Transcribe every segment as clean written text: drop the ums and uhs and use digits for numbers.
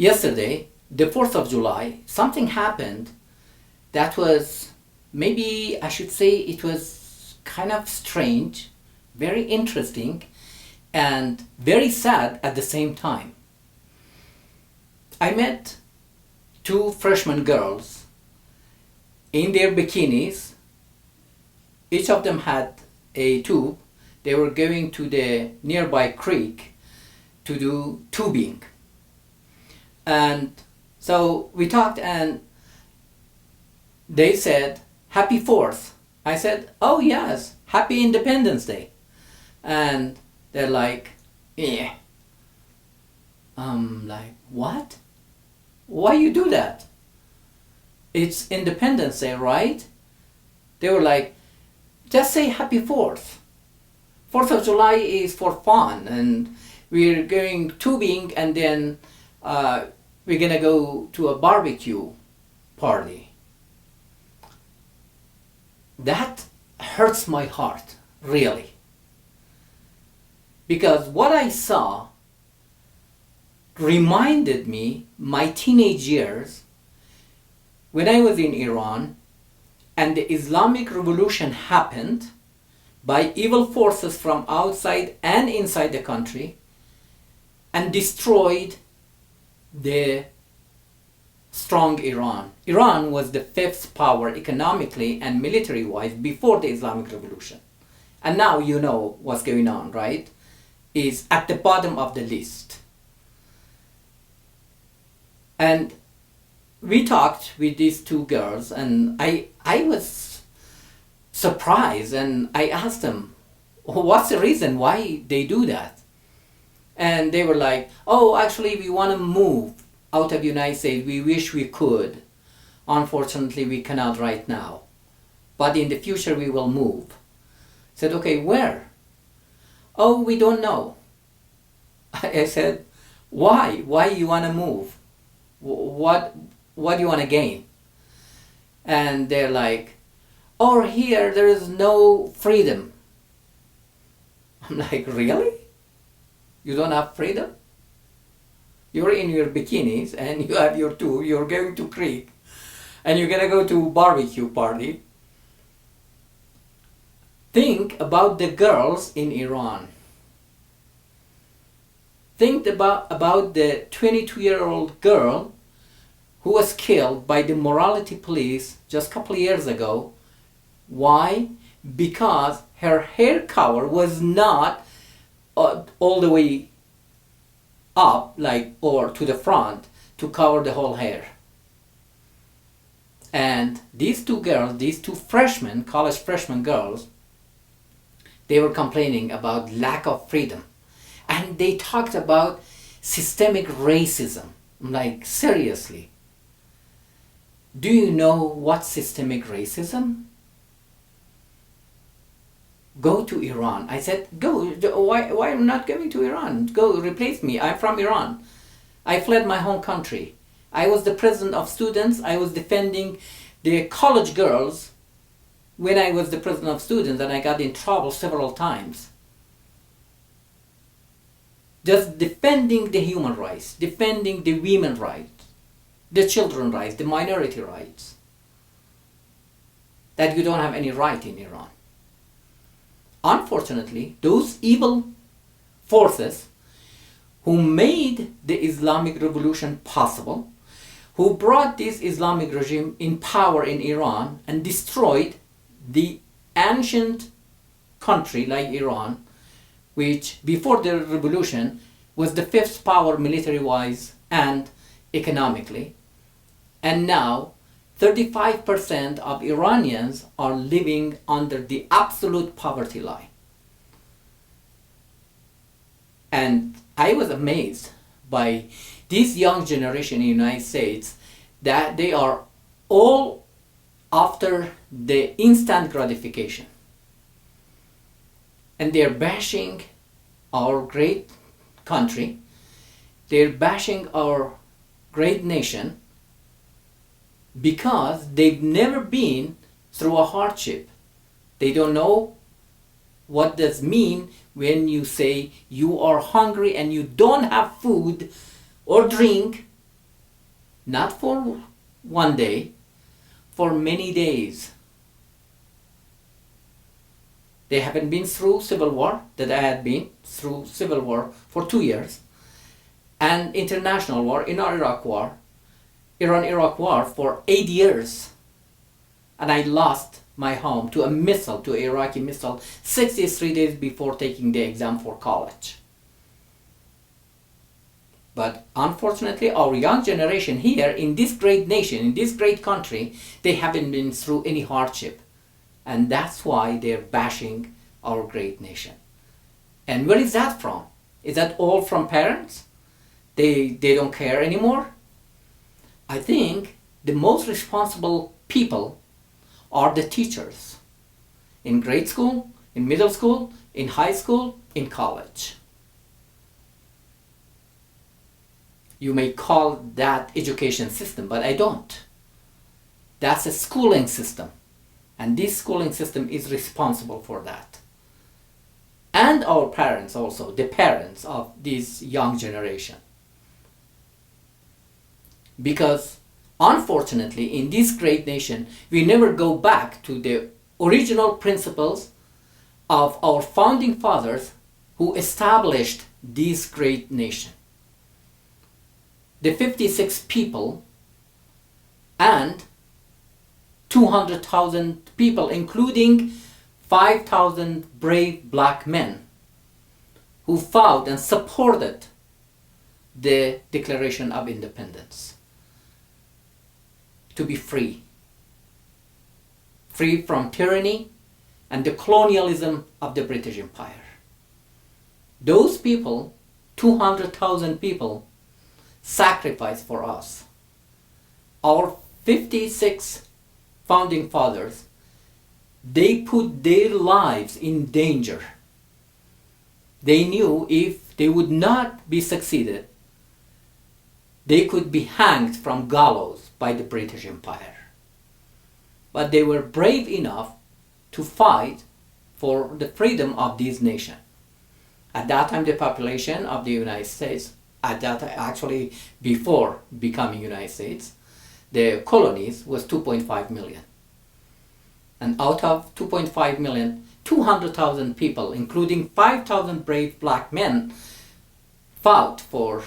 Yesterday, the 4th of July, something happened that was, maybe I should say it was kind of strange, very interesting, and very sad at the same time. I met two freshman girls in their bikinis. Each of them had a tube. They were going to the nearby creek to do tubing. And so we talked and they said, "Happy 4th." I said, "Oh yes, Happy Independence Day." And they're like, "Yeah." I'm like, "What? Why you do that? It's Independence Day, right?" They were like, "Just say Happy 4th. 4th of July is for fun and we're going tubing and then we're gonna go to a barbecue party." That hurts my heart, really. Because what I saw reminded me my teenage years when I was in Iran and the Islamic Revolution happened by evil forces from outside and inside the country and destroyed the strong Iran. Iran was the fifth power economically and military-wise before the Islamic Revolution. And now you know what's going on, right? Is at the bottom of the list. And we talked with these two girls and I was surprised and I asked them, what's the reason why they do that? And they were like, "Oh, actually we want to move out of the United States. We wish we could. Unfortunately, we cannot right now. But in the future we will move." I said, "Okay, where?" "Oh, we don't know." I said, "Why? Why you want to move? What do you want to gain?" And they're like, "Oh, here there is no freedom." I'm like, "Really? You don't have freedom? You're in your bikinis and you have your tube, you're going to creek and you're gonna go to barbecue party." Think about the girls in Iran. Think about the 22-year-old girl who was killed by the morality police just a couple of years ago. Why? Because her hair cover was not all the way up, like, or to the front to cover the whole hair. And these two girls, these two freshmen, college freshman girls, they were complaining about lack of freedom. And they talked about systemic racism. I'm like, seriously? Do you know what systemic racism? Go to Iran. I said, "Go. Why am I not going to Iran? Go replace me. I'm from Iran. I fled my home country. I was the president of students. I was defending the college girls when I was the president of students and I got in trouble several times. Just defending the human rights, defending the women rights, the children rights, the minority rights. That you don't have any right in Iran." Unfortunately, those evil forces who made the Islamic Revolution possible, who brought this Islamic regime in power in Iran and destroyed the ancient country like Iran, which before the revolution was the fifth power military-wise and economically, and now 35% of Iranians are living under the absolute poverty line. And I was amazed by this young generation in the United States that they are all after the instant gratification. And they're bashing our great country, they're bashing our great nation, because they've never been through a hardship. They don't know what does mean when you say you are hungry and you don't have food or drink not for one day, for many days. They haven't been through civil war, that I had been through civil war for 2 years, and international war, Iran-Iraq war for 8 years. And I lost my home to a missile, to an Iraqi missile, 63 days before taking the exam for college. But unfortunately, our young generation here in this great nation, in this great country, they haven't been through any hardship. And that's why they're bashing our great nation. And where is that from? Is that all from parents? They don't care anymore? I think the most responsible people are the teachers. In grade school, in middle school, in high school, in college. You may call that education system, but I don't. That's a schooling system. And this schooling system is responsible for that. And our parents also, the parents of this young generation. Because unfortunately, in this great nation, we never go back to the original principles of our founding fathers who established this great nation. The 56 people and 200,000 people, including 5,000 brave black men who fought and supported the Declaration of Independence. To be free. Free from tyranny and the colonialism of the British Empire. Those people, 200,000 people, sacrificed for us. Our 56 founding fathers, they put their lives in danger. They knew if they would not be succeeded, they could be hanged from gallows by the British Empire. But they were brave enough to fight for the freedom of this nation. At that time, the population of the United States, actually before becoming United States, the colonies was 2.5 million. And out of 2.5 million, 200,000 people, including 5,000 brave black men, fought for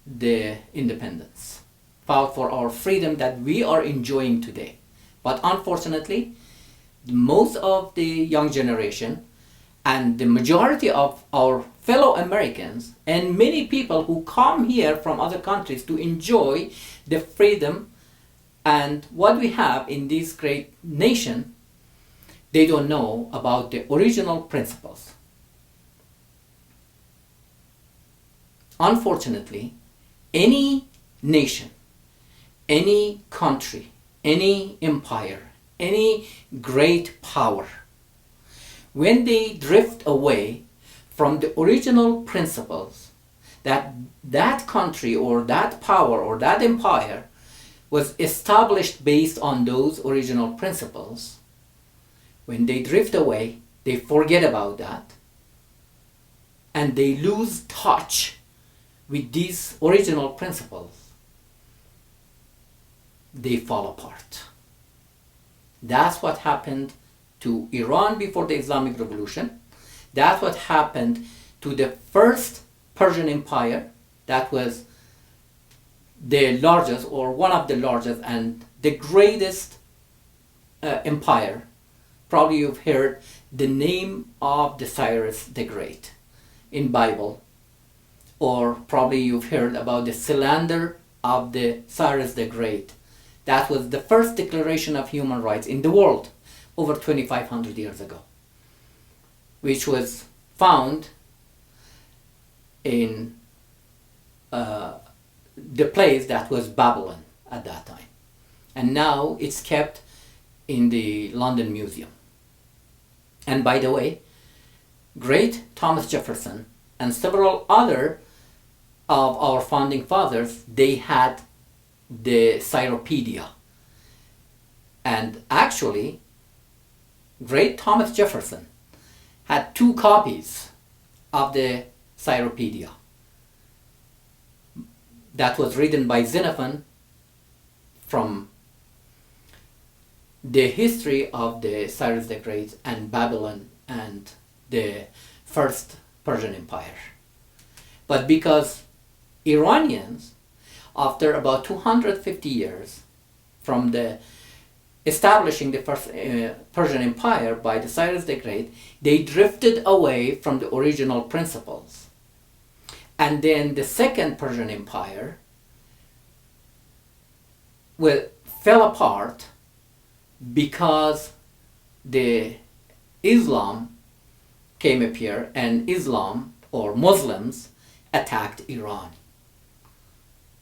the independence, fought for our freedom that we are enjoying today. But unfortunately, most of the young generation and the majority of our fellow Americans and many people who come here from other countries to enjoy the freedom and what we have in this great nation, they don't know about the original principles. Unfortunately, any nation, any country, any empire, any great power, when they drift away from the original principles that that country or that power or that empire was established based on those original principles, when they drift away, they forget about that and they lose touch with these original principles. They fall apart. That's what happened to Iran before the Islamic Revolution. That's what happened to the first Persian Empire. That was the largest or one of the largest and the greatest empire. Probably you've heard the name of the Cyrus the Great in Bible, or probably you've heard about the cylinder of the Cyrus the Great. That was the first declaration of human rights in the world over 2,500 years ago, which was found in the place that was Babylon at that time. And now it's kept in the London Museum. And by the way, great Thomas Jefferson and several other of our founding fathers, they had the Cyropedia. And actually, great Thomas Jefferson had 2 copies of the Cyropedia that was written by Xenophon from the history of the Cyrus the Great and Babylon and the first Persian Empire. But because Iranians, after about 250 years from the establishing the first Persian Empire by the Cyrus the Great, they drifted away from the original principles. And then the second Persian Empire fell apart because the Islam came up here, and Islam or Muslims attacked Iran,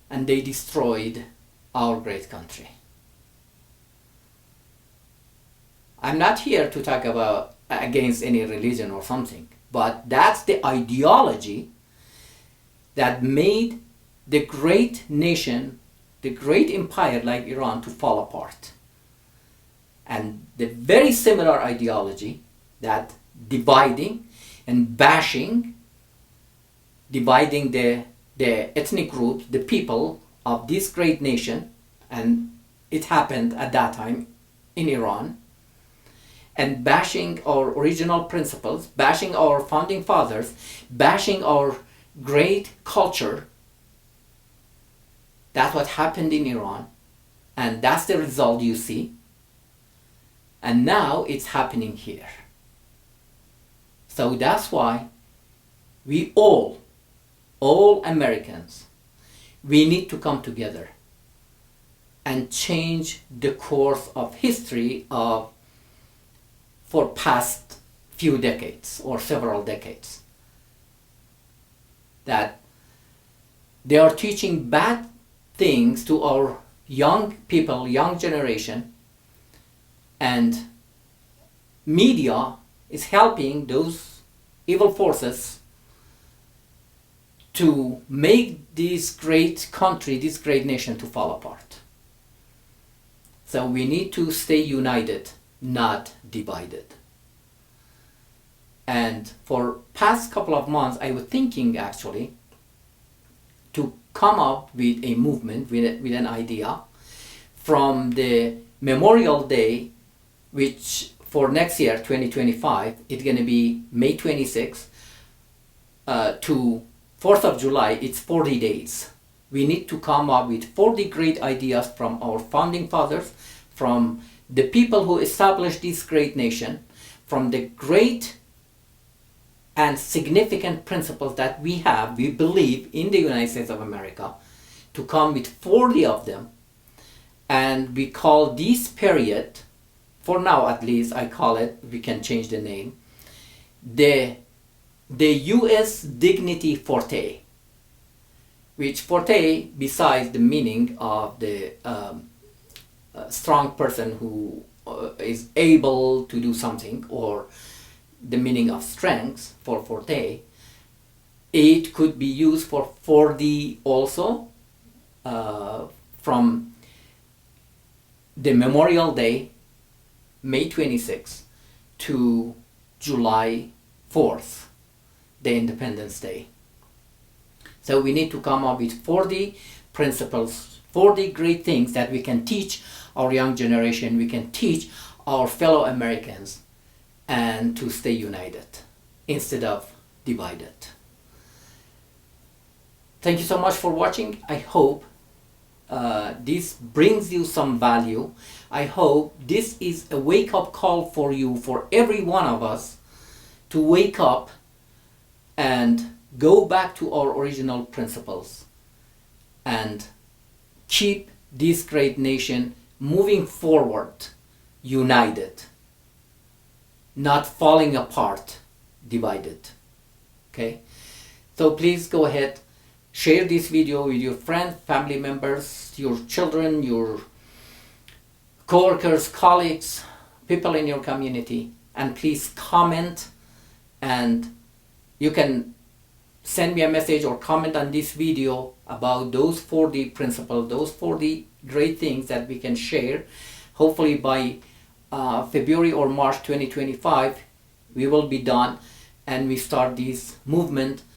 and they destroyed our great country. I'm not here to talk about against any religion or something, but that's the ideology that made the great nation, the great empire like Iran, to fall apart. And the very similar ideology that dividing and bashing, dividing the ethnic groups, the people of this great nation, and it happened at that time in Iran, and bashing our original principles, bashing our founding fathers, bashing our great culture. That's what happened in Iran, and that's the result you see. And now it's happening here. So that's why we all Americans, we need to come together and change the course of history for past few decades or several decades. That they are teaching bad things to our young people, young generation, and media is helping those evil forces to make this great country, this great nation, to fall apart. So we need to stay united, not divided. And for past couple of months, I was thinking actually to come up with a movement, with an idea from the Memorial Day, which for next year, 2025, it's going to be May 26th to 4th of July. It's 40 days. We need to come up with 40 great ideas from our founding fathers, from the people who established this great nation, from the great and significant principles that we believe in the United States of America, to come with 40 of them. And we call this period, for now at least, I call it, we can change the name, the U.S. Dignity Forte, which forte, besides the meaning of the strong person who is able to do something, or the meaning of strength for forte, it could be used for 4D also, from the Memorial Day, May 26th, to July 4th, the Independence Day. So we need to come up with 40 principles, 40 great things that we can teach our young generation, we can teach our fellow Americans, and to stay united instead of divided. Thank you so much for watching. I hope this brings you some value. I hope this is a wake-up call for you, for every one of us, to wake up and go back to our original principles and keep this great nation moving forward, united, not falling apart, divided. Okay? So please go ahead, share this video with your friends, family members, your children, your co-workers, colleagues, people in your community, and please comment, and you can send me a message or comment on this video about those 40 principles, those 40 great things that we can share. Hopefully by February or March 2025, we will be done and we start this movement